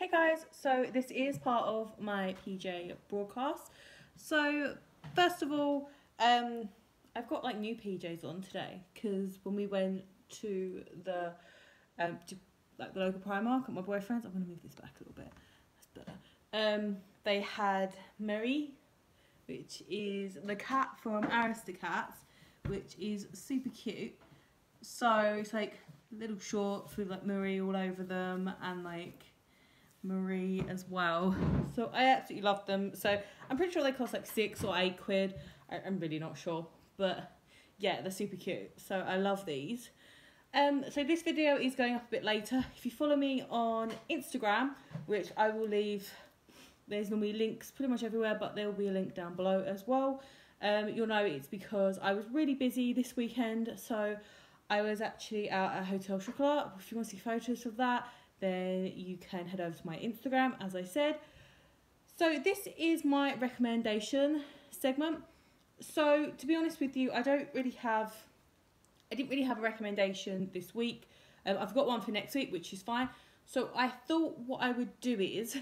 Hey guys, so this is part of my PJ broadcast. So first of all, I've got like new PJs on today because when we went to the the local Primark at my boyfriend's, I'm gonna move this back a little bit. That's better. They had Mary, which is the cat from Aristocats, which is super cute. So it's like little shorts with like Marie all over them and like Marie as well. So I absolutely love them. So I'm pretty sure they cost like £6 or £8. I'm really not sure, but yeah, they're super cute. So I love these. So this video is going up a bit later. If you follow me on Instagram, which I will leave, there's normally links pretty much everywhere, but there will be a link down below as well. You'll know it's because I was really busy this weekend, so I was actually out at Hotel Chocolat. If you want to see photos of that, then you can head over to my Instagram, as I said. So this is my recommendation segment. So to be honest with you, I didn't really have a recommendation this week. I've got one for next week, which is fine. So I thought what I would do is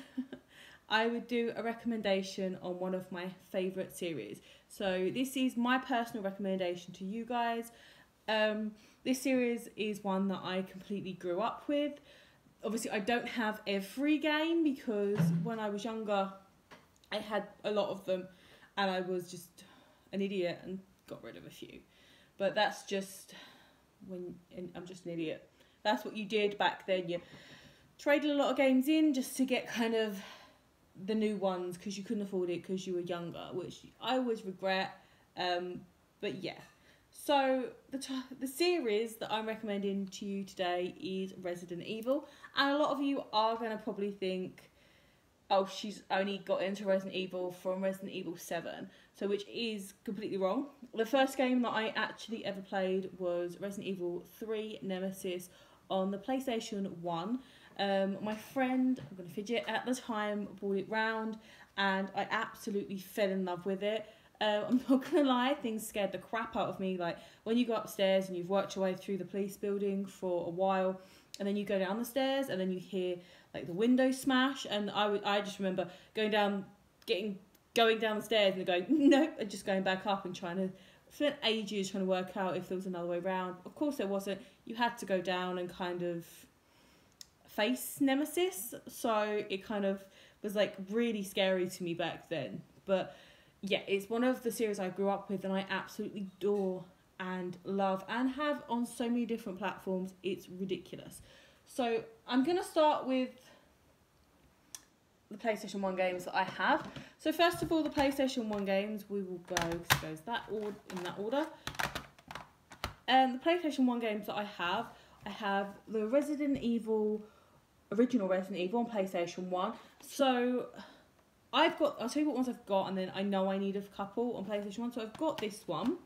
I would do a recommendation on one of my favourite series. So this is my personal recommendation to you guys. This series is one that I completely grew up with. Obviously, I don't have every game because when I was younger, I had a lot of them and I was just an idiot and got rid of a few. But that's just I'm just an idiot. That's what you did back then. You traded a lot of games in just to get kind of the new ones because you couldn't afford it because you were younger, which I always regret. But yeah. So the series that I'm recommending to you today is Resident Evil, and a lot of you are going to probably think, oh, she's only got into Resident Evil from Resident Evil 7, so which is completely wrong. The first game that I actually ever played was Resident Evil 3 Nemesis on the PlayStation 1. My friend, I'm going to fidget, at the time brought it round and I absolutely fell in love with it. I'm not gonna lie, things scared the crap out of me. Like when you go upstairs and you've worked your way through the police building for a while, and then you go down the stairs and then you hear like the window smash, and I just remember going down the stairs and going nope, and just going back up and spent ages trying to work out if there was another way around. Of course there wasn't. You had to go down and kind of face Nemesis, so it kind of was like really scary to me back then. But yeah, it's one of the series I grew up with and I absolutely adore and love and have on so many different platforms. It's ridiculous. So I'm going to start with the PlayStation 1 games that I have. So first of all, the PlayStation 1 games, we will go, because it goes in that order. The PlayStation 1 games that I have the original Resident Evil on PlayStation 1. So I'll tell you what ones I've got, and then I know I need a couple on PlayStation 1. So I've got this one,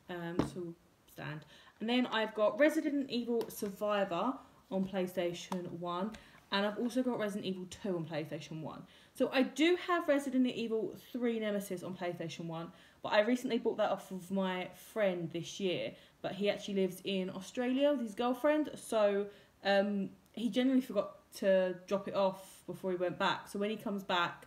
so stand. And then I've got Resident Evil Survivor on PlayStation 1, and I've also got Resident Evil 2 on PlayStation 1. So I do have Resident Evil 3 Nemesis on PlayStation 1, but I recently bought that off of my friend this year, but he actually lives in Australia with his girlfriend, so he generally forgot to drop it off before he went back. So when he comes back,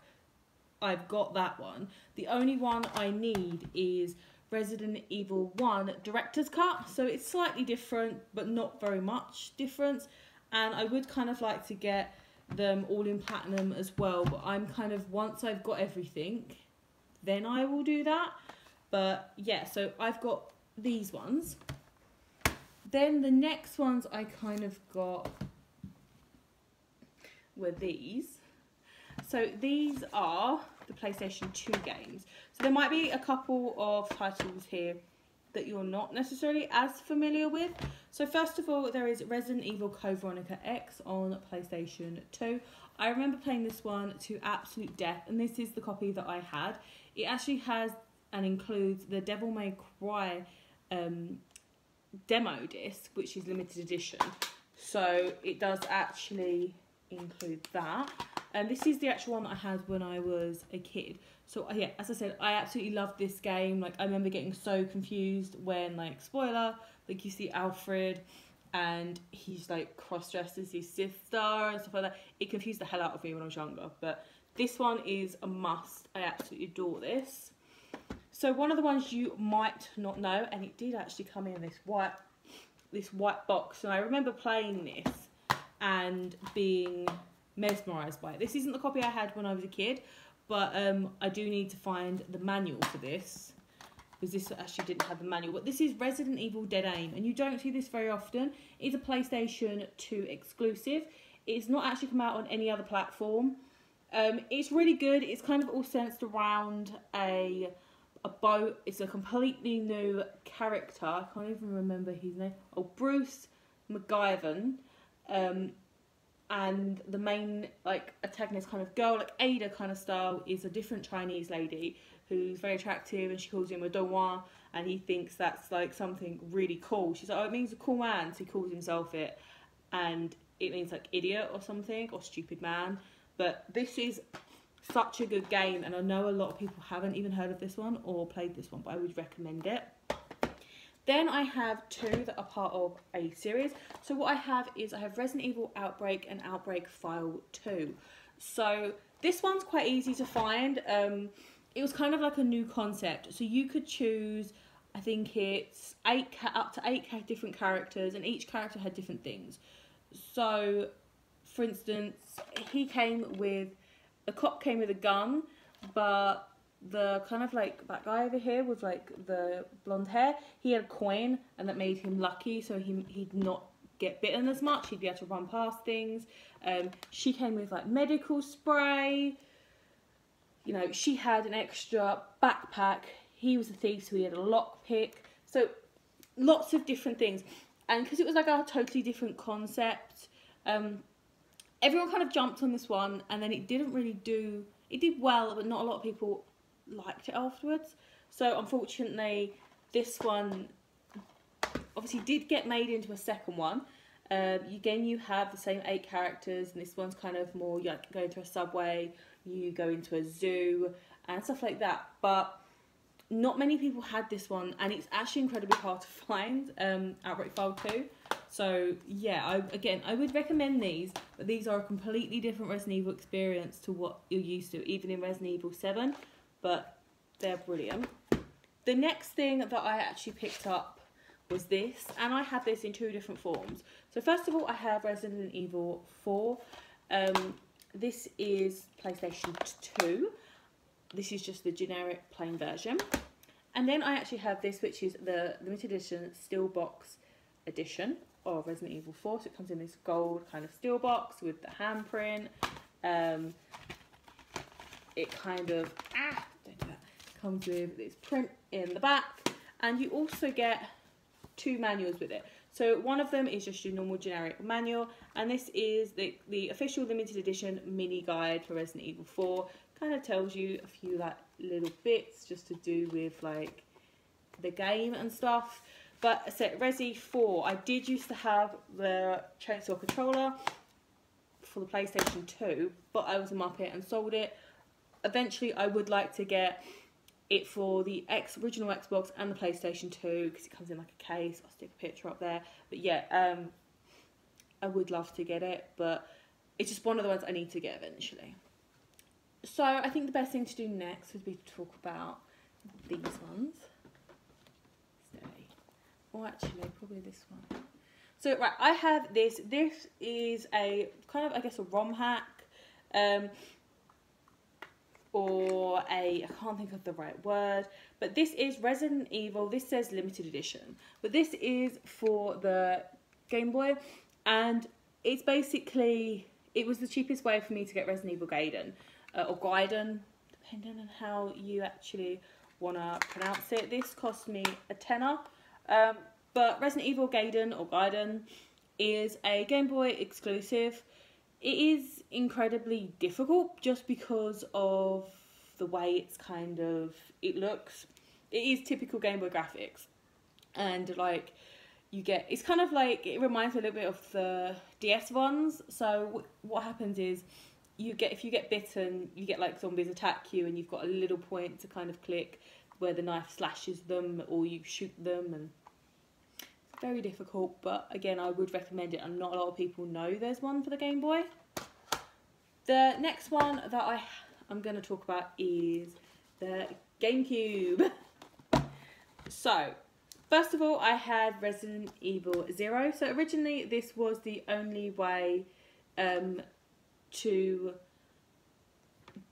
I've got that one. The only one I need is Resident Evil 1 Director's Cut. So it's slightly different, but not very much difference. And I would kind of like to get them all in platinum as well. But I'm kind of, once I've got everything, then I will do that. But yeah, so I've got these ones. Then the next ones I kind of got were these. So these are the PlayStation 2 games. So there might be a couple of titles here that you're not necessarily as familiar with. So first of all, there is Resident Evil Code Veronica X on PlayStation 2. I remember playing this one to absolute death, and this is the copy that I had. It actually has and includes the Devil May Cry demo disc, which is limited edition. So it does actually include that. And this is the actual one that I had when I was a kid. So yeah, as I said, I absolutely loved this game. Like I remember getting so confused when, like, spoiler, like you see Alfred and he's like cross-dressed as his sister and stuff like that. It confused the hell out of me when I was younger, but this one is a must. I absolutely adore this. So one of the ones you might not know, and it did actually come in this white box, and I remember playing this and being mesmerised by it. This isn't the copy I had when I was a kid, but I do need to find the manual for this, because this actually didn't have the manual. But this is Resident Evil Dead Aim, and you don't see this very often. It's a PlayStation 2 exclusive. It's not actually come out on any other platform. It's really good. It's kind of all centered around a boat. It's a completely new character. I can't even remember his name. Oh, Bruce McGivern. And the main like antagonist kind of girl, like Ada kind of style, is a different Chinese lady who's very attractive, and she calls him a Donghua, and he thinks that's like something really cool. She's like, oh, it means a cool man, so he calls himself it, and it means like idiot or something, or stupid man. But this is such a good game, and I know a lot of people haven't even heard of this one or played this one, but I would recommend it. Then I have two that are part of a series. So what I have is I have Resident Evil Outbreak and Outbreak File 2. So this one's quite easy to find. It was kind of like a new concept. So you could choose, I think it's up to 8 different characters, and each character had different things. So, for instance, the cop came with a gun, but the kind of like that guy over here with like the blonde hair, he had a coin, and that made him lucky, so he'd not get bitten as much. He'd be able to run past things. She came with like medical spray. You know, she had an extra backpack. He was a thief, so he had a lockpick. So lots of different things. And because it was like a totally different concept, everyone kind of jumped on this one, and then it didn't really do... It did well, but not a lot of people liked it afterwards. So unfortunately, this one obviously did get made into a second one. Again, you have the same 8 characters, and this one's kind of more, you like go to a subway, you go into a zoo, and stuff like that. But not many people had this one, and it's actually incredibly hard to find, Outbreak File 2. So yeah, I would recommend these, but these are a completely different Resident Evil experience to what you're used to, even in Resident Evil 7, but they're brilliant. The next thing that I actually picked up was this, and I have this in 2 different forms. So first of all, I have Resident Evil 4. This is PlayStation 2. This is just the generic plain version. And then I actually have this, which is the limited edition Steelbox edition of Resident Evil 4. So it comes in this gold kind of steel box with the handprint. It kind of, don't do that. Comes with this print in the back. And you also get 2 manuals with it. So one of them is just your normal generic manual, and this is the official limited edition mini guide for Resident Evil 4. Kind of tells you a few like little bits just to do with like the game and stuff. But so Resi 4, I did used to have the chainsaw controller for the PlayStation 2, but I was a muppet and sold it. Eventually I would like to get it for the original Xbox and the PlayStation 2, because it comes in like a case. I'll stick a picture up there. But yeah, I would love to get it, but it's just one of the ones I need to get eventually. So I think the best thing to do next would be to talk about these ones. Or actually, probably this one. So right, I have this. This is a kind of, I guess, a ROM hack. Or I can't think of the right word, but this is Resident Evil. This says limited edition, but this is for the Game Boy, and it's basically, it was the cheapest way for me to get Resident Evil Gaiden, or Gaiden, depending on how you actually want to pronounce it. This cost me a tenner, but Resident Evil Gaiden, or Gaiden, is a Game Boy exclusive. It is incredibly difficult just because of the way it's kind of, it looks. It is typical Game Boy graphics. And like, you get, it's kind of like, it reminds me a little bit of the DS ones. So what happens is, if you get bitten, you get like zombies attack you, and you've got a little point to kind of click where the knife slashes them, or you shoot them, and very difficult, but again, I would recommend it, and not a lot of people know there's one for the Game Boy. The next one that I'm going to talk about is the GameCube. So, first of all, I had Resident Evil 0. So originally, this was the only way to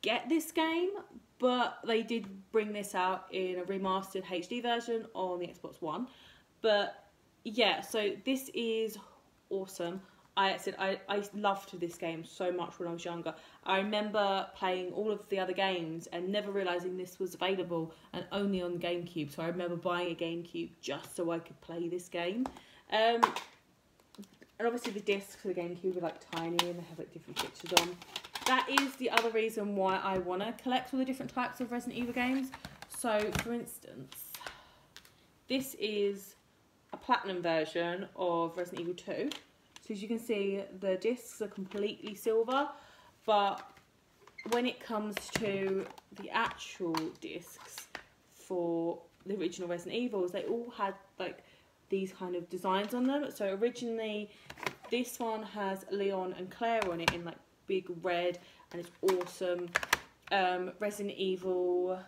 get this game, but they did bring this out in a remastered HD version on the Xbox One. But yeah, so this is awesome. I loved this game so much when I was younger. I remember playing all of the other games and never realising this was available, and only on GameCube. So I remember buying a GameCube just so I could play this game. And obviously the discs for the GameCube are like tiny and they have like different pictures on. That is the other reason why I want to collect all the different types of Resident Evil games. So for instance, this is a platinum version of Resident Evil 2. So as you can see, the discs are completely silver, but when it comes to the actual discs for the original Resident Evils, they all had like these kind of designs on them. So originally, this one has Leon and Claire on it in like big red, and it's awesome. Resident Evil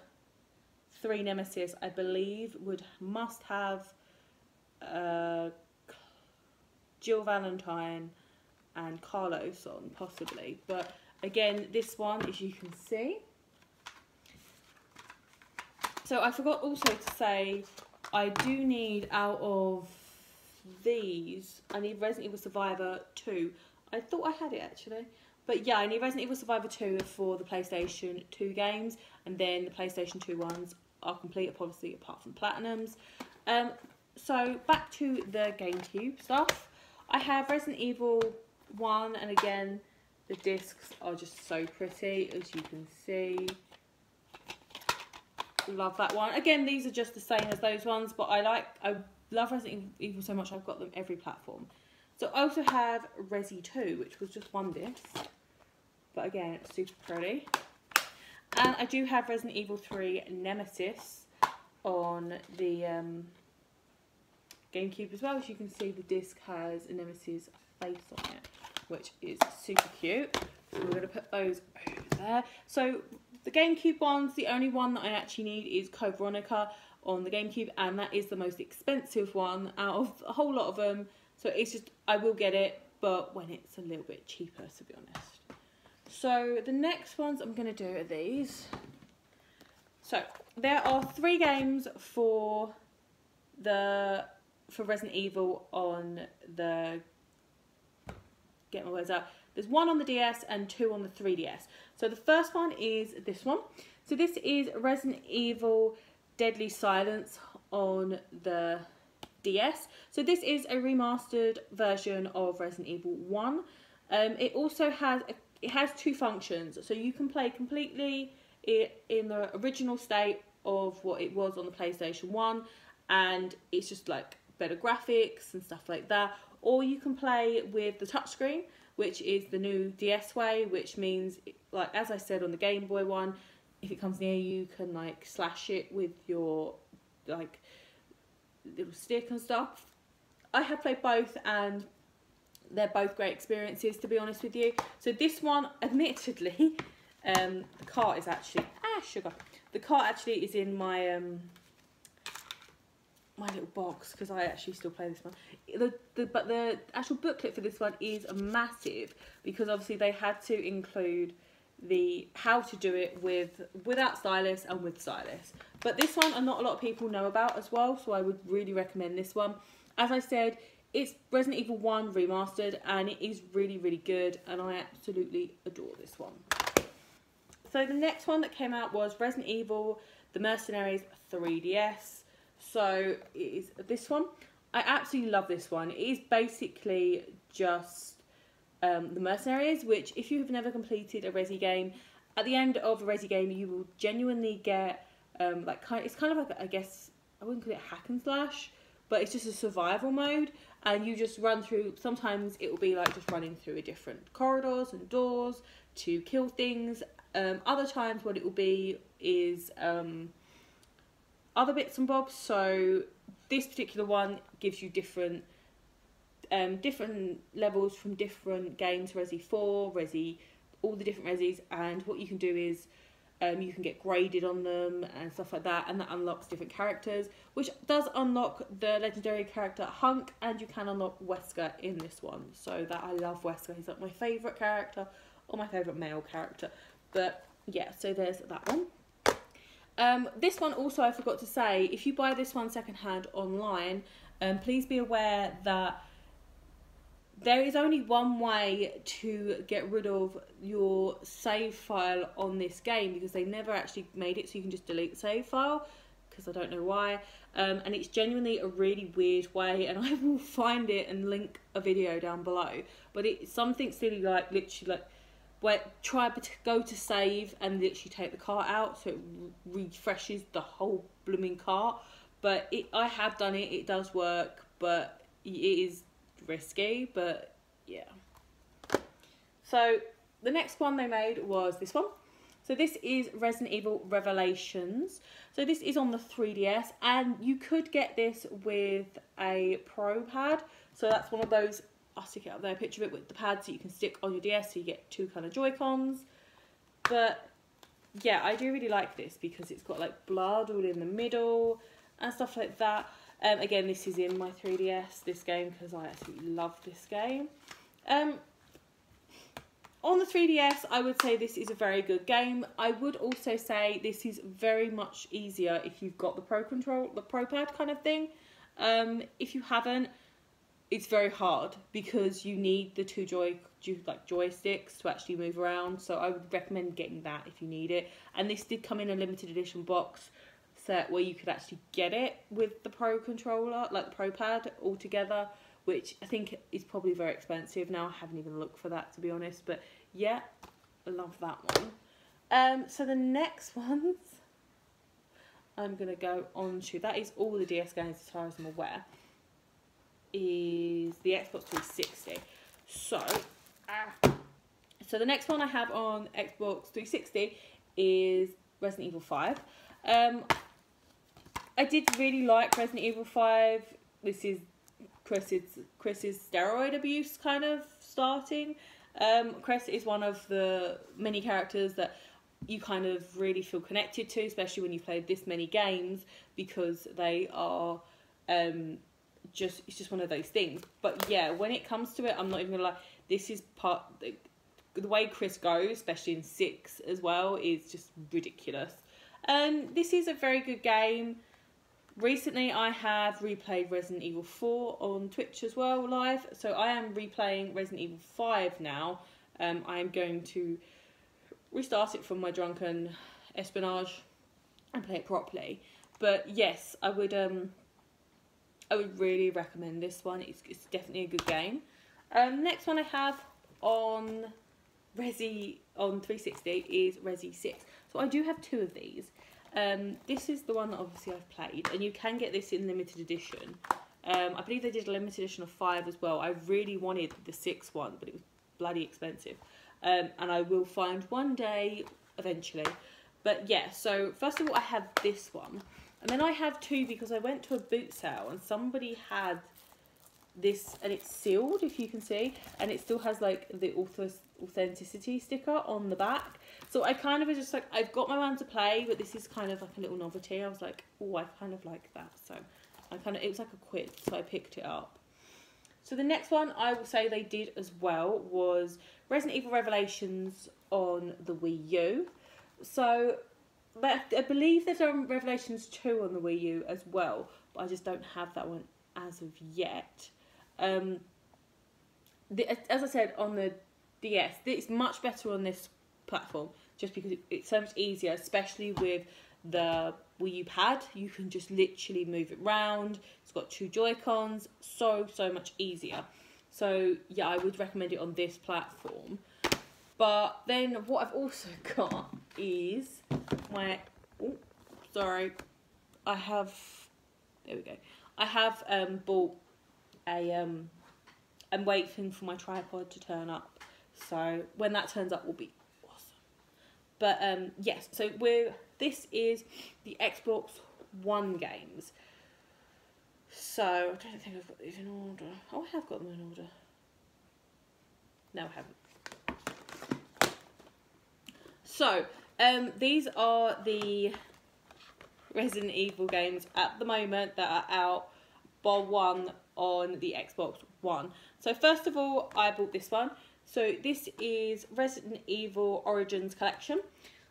3 Nemesis, I believe, must have Jill Valentine and Carlos on, possibly. But again, this one, as you can see. So I forgot also to say, I do need, out of these, I need Resident Evil Survivor 2. I thought I had it actually. But yeah, I need Resident Evil Survivor 2 for the PlayStation 2 games. And then the PlayStation 2 ones are complete, obviously, apart from Platinums. So back to the GameCube stuff. I have Resident Evil 1, and again, the discs are just so pretty, as you can see. Love that one. Again, these are just the same as those ones, but I love Resident Evil so much, I've got them every platform. So I also have Resi 2, which was just one disc, but again, it's super pretty. And I do have Resident Evil 3 Nemesis on the GameCube as well. As you can see, the disc has a Nemesis face on it, which is super cute. So we're going to put those over there. So the GameCube ones, the only one that I actually need is Code Veronica on the GameCube, and that is the most expensive one out of a whole lot of them. So it's just, I will get it, but when it's a little bit cheaper, to be honest. So the next ones I'm going to do are these. So there are 3 games for Resident Evil on the, get my words out, there's 1 on the DS and 2 on the 3DS. So the first one is this one. So this is Resident Evil Deadly Silence on the DS. So this is a remastered version of Resident Evil 1. It also has, it has 2 functions. So you can play completely in the original state of what it was on the PlayStation 1, and it's just like better graphics and stuff like that. Or you can play with the touchscreen, which is the new DS way, which means, like as I said on the Game Boy one, if it comes near you, you can like slash it with your like little stick and stuff. I have played both, and they're both great experiences, to be honest with you. So this one, admittedly, the cart is actually sugar. The cart actually is in my my little box, because I actually still play this one. But the actual booklet for this one is massive, because obviously they had to include the how to do it without stylus and with stylus. But this one, not a lot of people know about as well, so I would really recommend this one. As I said, it's Resident Evil 1 remastered, and it is really, really good, and I absolutely adore this one. So the next one that came out was Resident Evil The Mercenaries 3DS. So it is this one. I absolutely love this one. It is basically just the Mercenaries, which if you have never completed a Resi game, at the end of a Resi game you will genuinely get it's kind of like, I guess I wouldn't call it hack and slash, but it's just a survival mode, and you just run through. Sometimes it will be like just running through different corridors and doors to kill things. Other times what it will be is other bits and bobs. So this particular one gives you different levels from different games, Resi 4, Resi, all the different Resis, and what you can do is you can get graded on them and stuff like that, and that unlocks different characters, which does unlock the legendary character Hunk, and you can unlock Wesker in this one. So that I love Wesker, he's like my favourite character, or my favourite male character. But yeah, so there's that one. This one also I forgot to say, if you buy this one secondhand online, please be aware that there is only one way to get rid of your save file on this game, because they never actually made it so you can just delete the save file, because I don't know why. And it's genuinely a really weird way, and I will find it and link a video down below. But it's something silly like literally like where try to go to save and literally take the cart out so it refreshes the whole blooming cart. But I have done it, it does work, but it is risky, but yeah. So the next one they made was this one. So this is Resident Evil Revelations. So this is on the 3DS, and you could get this with a Pro Pad. So that's one of those, I'll stick it up there, a picture of it with the pads that you can stick on your DS, so you get two kind of Joy-Cons. But yeah, I do really like this because it's got like blood all in the middle and stuff like that. Again, this is in my 3DS, this game, because I absolutely love this game. On the 3DS, I would say this is a very good game. I would also say this is very much easier if you've got the Pro Pad kind of thing. If you haven't, it's very hard because you need the two joysticks to actually move around. So I would recommend getting that if you need it. And this did come in a limited edition box set where you could actually get it with the Pro controller, like the Pro Pad altogether, which I think is probably very expensive now. I haven't even looked for that, to be honest, but yeah, I love that one. So the next ones I'm going to go on to, that is all the DS games as far as I'm aware, is the Xbox 360. So the next one I have on Xbox 360 is Resident Evil 5. I did really like Resident Evil 5. This is Chris's steroid abuse kind of starting. Chris is one of the many characters that you kind of really feel connected to, especially when you've played this many games, because they are it's just one of those things. But yeah, when it comes to it, I'm not even gonna lie, this is the way Chris goes, especially in 6 as well, is just ridiculous. This is a very good game. Recently, I have replayed Resident Evil 4 on Twitch as well, live. So I am replaying Resident Evil 5 now. I am going to restart it from my drunken espionage and play it properly. But yes, I would really recommend this one. It's definitely a good game. Next one I have on 360 is Resi 6. So I do have 2 of these. This is the one that obviously I've played, and you can get this in limited edition. I believe they did a limited edition of 5 as well. I really wanted the 6 one, but it was bloody expensive. And I will find one day eventually. But yeah, so first of all I have this one. And then I have 2 because I went to a boot sale and somebody had this, and it's sealed, if you can see, and it still has like the authenticity sticker on the back. So I kind of was just like, I've got my one to play, but this is kind of like a little novelty. I was like, oh, I kind of like that. So it was like a quiz, so I picked it up. So the next one I will say they did as well was Resident Evil Revelations on the Wii U. So but I believe there's a Revelations 2 on the Wii U as well, but I just don't have that one as of yet. As I said, on the DS, it's much better on this platform just because it's so much easier, especially with the Wii U pad. You can just literally move it around. It's got 2 Joy-Cons, so much easier. So yeah, I would recommend it on this platform. But then what I've also got is my, there we go. I have bought I'm waiting for my tripod to turn up. So when that turns up will be awesome. But yes, so this is the Xbox One games. So I don't think I've got these in order. Oh, I have got them in order. No, I haven't. So these are the Resident Evil games at the moment that are out, bar one on the Xbox One. So first of all, I bought this one. So this is Resident Evil Origins Collection.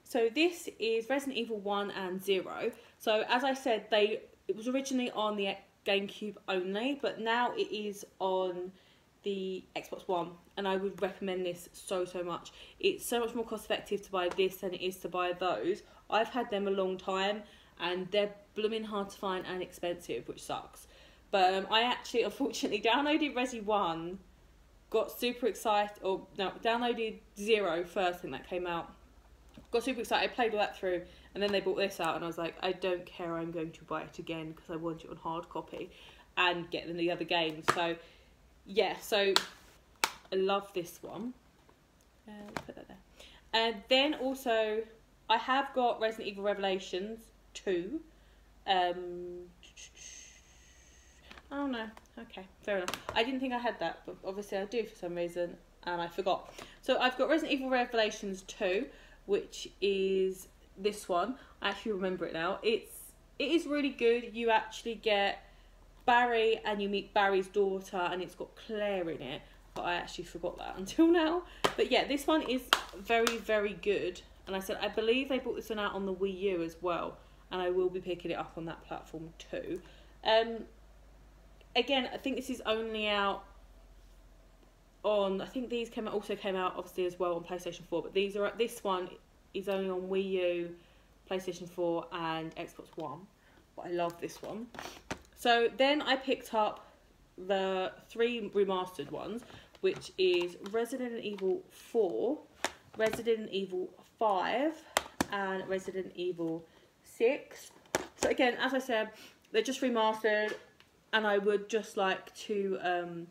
So this is Resident Evil 1 and 0. So as I said, it was originally on the GameCube only, but now it is on the Xbox One, and I would recommend this so much. It's so much more cost effective to buy this than it is to buy those. I've had them a long time, and they're blooming hard to find and expensive, which sucks. But I actually, unfortunately, downloaded Resi 1, got super excited, or no, downloaded 0 first thing that came out. Got super excited, played all that through, and then they brought this out, and I was like, I don't care, I'm going to buy it again because I want it on hard copy and get them the other games. So yeah, so I love this one. Put that there. And then also, I have got Resident Evil Revelations 2. Oh no, okay, fair enough. I didn't think I had that, but obviously I do for some reason, and I forgot. So I've got Resident Evil Revelations 2, which is this one. I actually remember it now. It is really good. You actually get Barry and you meet Barry's daughter, and it's got Claire in it, but I actually forgot that until now. But yeah, this one is very good, and I said I believe they brought this one out on the Wii U as well, and I will be picking it up on that platform too. Again, I think this is only out on, I think these also came out obviously as well on PlayStation 4, but this one is only on Wii U, PlayStation 4 and Xbox One, but I love this one. So then I picked up the 3 remastered ones, which is Resident Evil 4, Resident Evil 5 and Resident Evil 6. So again, as I said, they're just remastered, and I would just like to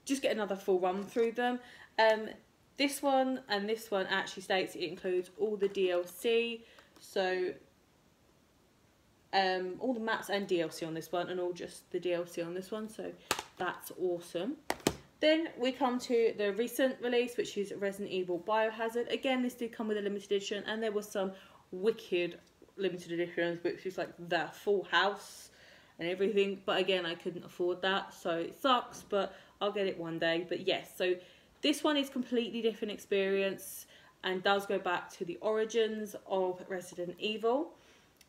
just get another full run through them. This one and this one actually states it includes all the DLC, so all the maps and DLC on this one, and all just the DLC on this one, so that's awesome. Then we come to the recent release, which is Resident Evil Biohazard. Again, this did come with a limited edition, and there was some wicked limited editions, which is like the full house and everything, but again, I couldn't afford that, so it sucks, but I'll get it one day. But yes, so this one is completely different experience and does go back to the origins of Resident Evil,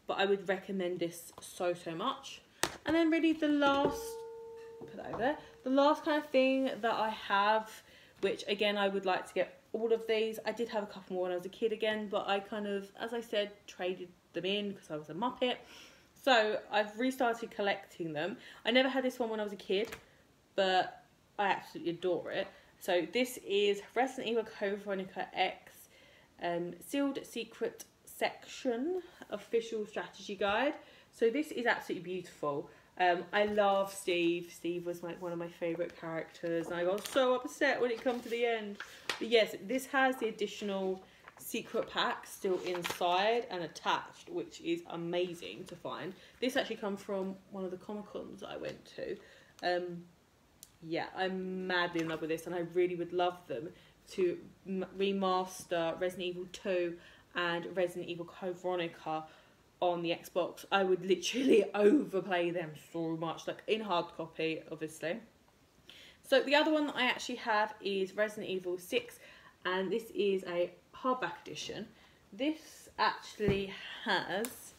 but I would recommend this so much. And then really the last, put that over there, the last kind of thing that I have, which again I would like to get all of these. I did have a couple more when I was a kid again, but I kind of, as I said, traded them in because I was a muppet. So I've restarted collecting them. I never had this one when I was a kid, but I absolutely adore it. So this is Resident Evil Code Veronica X Sealed Secret Section Official Strategy Guide. So this is absolutely beautiful. I love Steve. Steve was like one of my favourite characters, and I got so upset when it come to the end. But yes, this has the additional secret pack still inside and attached, which is amazing to find. This actually comes from one of the Comic-Cons I went to. Yeah, I'm madly in love with this, and I really would love them to remaster Resident Evil 2 and Resident Evil Code Veronica on the Xbox. I would literally overplay them so much, like in hard copy, obviously. So the other one that I actually have is Resident Evil 6, and this is a hardback edition. This actually has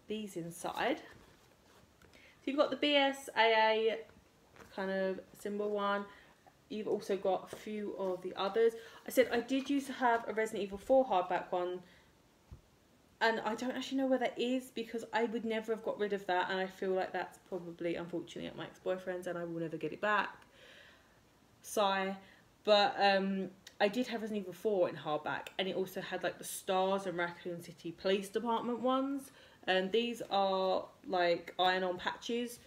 these inside. So you've got the BSAA kind of symbol one. You've also got a few of the others. I said I did used to have a Resident Evil 4 hardback one, and I don't actually know where that is because I would never have got rid of that, and I feel like that's probably, unfortunately, at my ex-boyfriend's, and I will never get it back. Sigh. But I did have Resident Evil 4 in hardback, and it also had like the Stars and Raccoon City Police Department ones, and these are like iron-on patches,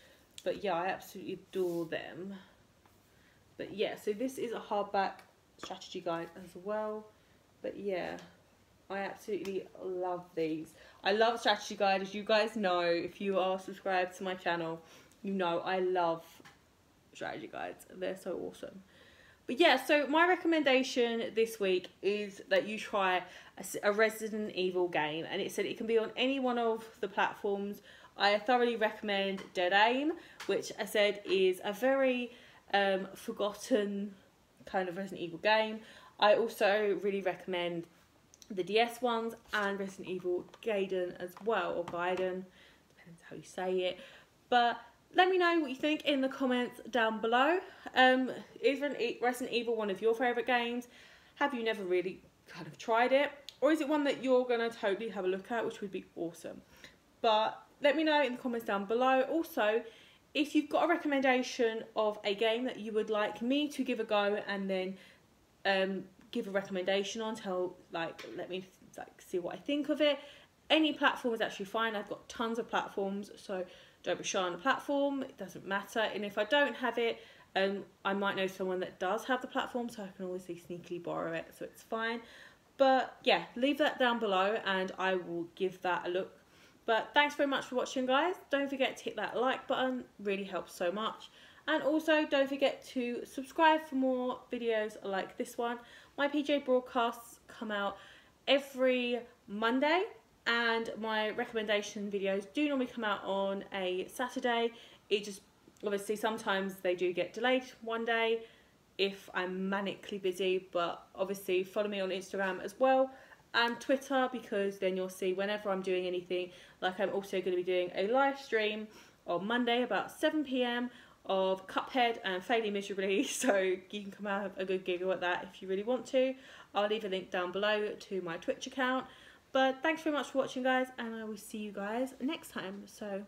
but yeah, I absolutely adore them. But yeah, so this is a hardback strategy guide as well, but yeah, I absolutely love these. I love strategy guide, as you guys know if you are subscribed to my channel. you know I love strategy guides. They're so awesome. But yeah, so my recommendation this week is that you try a Resident Evil game, and it said it can be on any one of the platforms. I thoroughly recommend Dead Aim, which I said is a very forgotten kind of Resident Evil game. I also really recommend the DS ones and Resident Evil Gaiden as well, or Gaiden, depends how you say it. But let me know what you think in the comments down below. Is Resident Evil one of your favourite games? Have you never really kind of tried it? Or is it one that you're going to totally have a look at, which would be awesome? But let me know in the comments down below. Also, if you've got a recommendation of a game that you would like me to give a go and then give a recommendation on, let me see what I think of it. Any platform is actually fine. I've got tons of platforms, so don't be shy on the platform. It doesn't matter. And if I don't have it, I might know someone that does have the platform, so I can always sneakily borrow it, so it's fine. But yeah, leave that down below and I will give that a look. But thanks very much for watching, guys. Don't forget to hit that like button, really helps so much. And also don't forget to subscribe for more videos like this one. My PJ broadcasts come out every Monday, and my recommendation videos do normally come out on a Saturday. It just, obviously sometimes they do get delayed one day if I'm manically busy, but obviously follow me on Instagram as well and Twitter, because then you'll see whenever I'm doing anything. Like, I'm also going to be doing a live stream on Monday about 7 PM of Cuphead and Failing Miserably, so you can come out and have a good giggle at that if you really want to. I'll leave a link down below to my Twitch account. But thanks very much for watching, guys, and I will see you guys next time. So